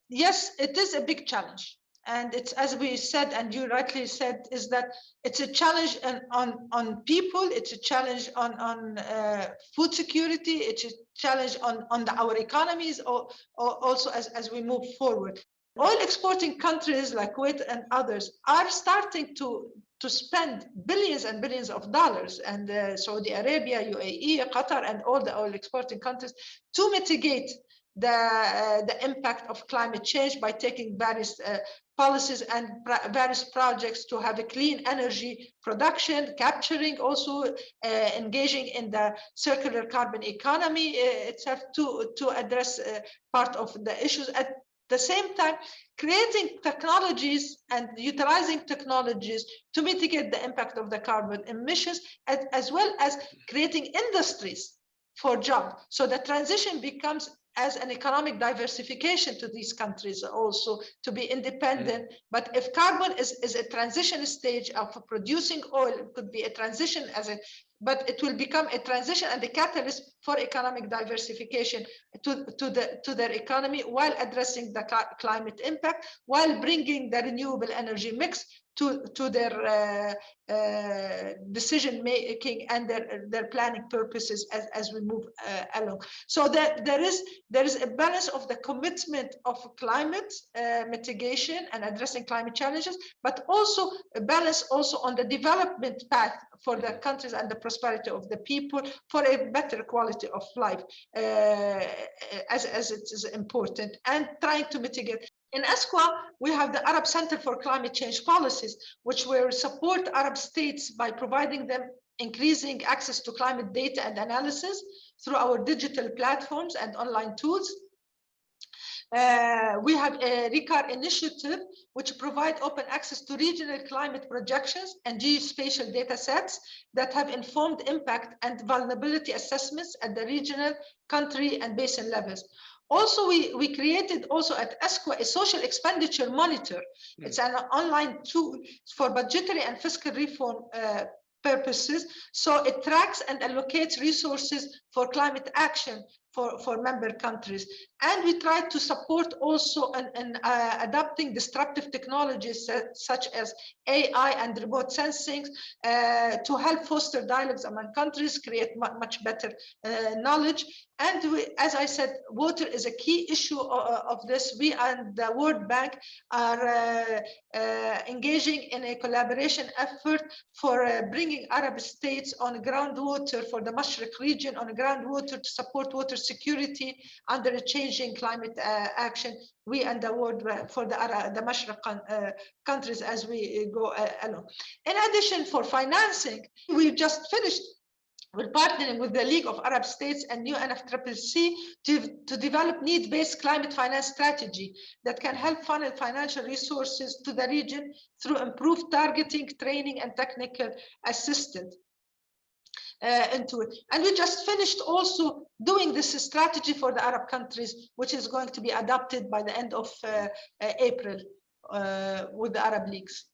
yes, it is a big challenge. And it's, as we said, and you rightly said, is that it's a challenge on people, it's a challenge on food security, it's a challenge on our economies, or also as we move forward. Oil exporting countries like Kuwait and others are starting to spend billions and billions of dollars, and Saudi Arabia, UAE, Qatar, and all the oil exporting countries, to mitigate the impact of climate change by taking various policies and various projects to have a clean energy production, capturing, also engaging in the circular carbon economy itself to address part of the issues. At the same time, creating technologies and utilizing technologies to mitigate the impact of the carbon emissions, as well as creating industries for jobs. So the transition becomes as an economic diversification to these countries, also to be independent. But if carbon is a transition stage of producing oil, it could be a transition but it will become a transition and a catalyst for economic diversification to their economy, while addressing the climate impact, while bringing the renewable energy mix to their decision making and their planning purposes as we move along. So that there is a balance of the commitment of climate mitigation and addressing climate challenges, but also a balance also on the development path for the countries and the prosperity of the people, for a better quality of life, as it is important, and trying to mitigate. In UNESCWA, we have the Arab Center for Climate Change Policies, which will support Arab states by providing them increasing access to climate data and analysis through our digital platforms and online tools. We have a RICAR initiative, which provide open access to regional climate projections and geospatial data sets that have informed impact and vulnerability assessments at the regional, country, and basin levels. Also, we created also at UNESCWA a social expenditure monitor. It's an online tool for budgetary and fiscal reform purposes. So it tracks and allocates resources for climate action for member countries. And we try to support also in adopting disruptive technologies such as AI and remote sensing to help foster dialogues among countries, create much better knowledge. And as I said, water is a key issue of this. We and the World Bank are engaging in a collaboration effort for bringing Arab states on groundwater for the Mashriq region, on groundwater to support water security under a changing climate action. We and the World Bank for the Mashriq countries as we go along. In addition, for financing, we just finished. We're partnering with the League of Arab States and UNFCCC to develop need-based climate finance strategy that can help funnel financial resources to the region through improved targeting, training, and technical assistance into it. And we just finished also doing this strategy for the Arab countries, which is going to be adopted by the end of April with the Arab leagues.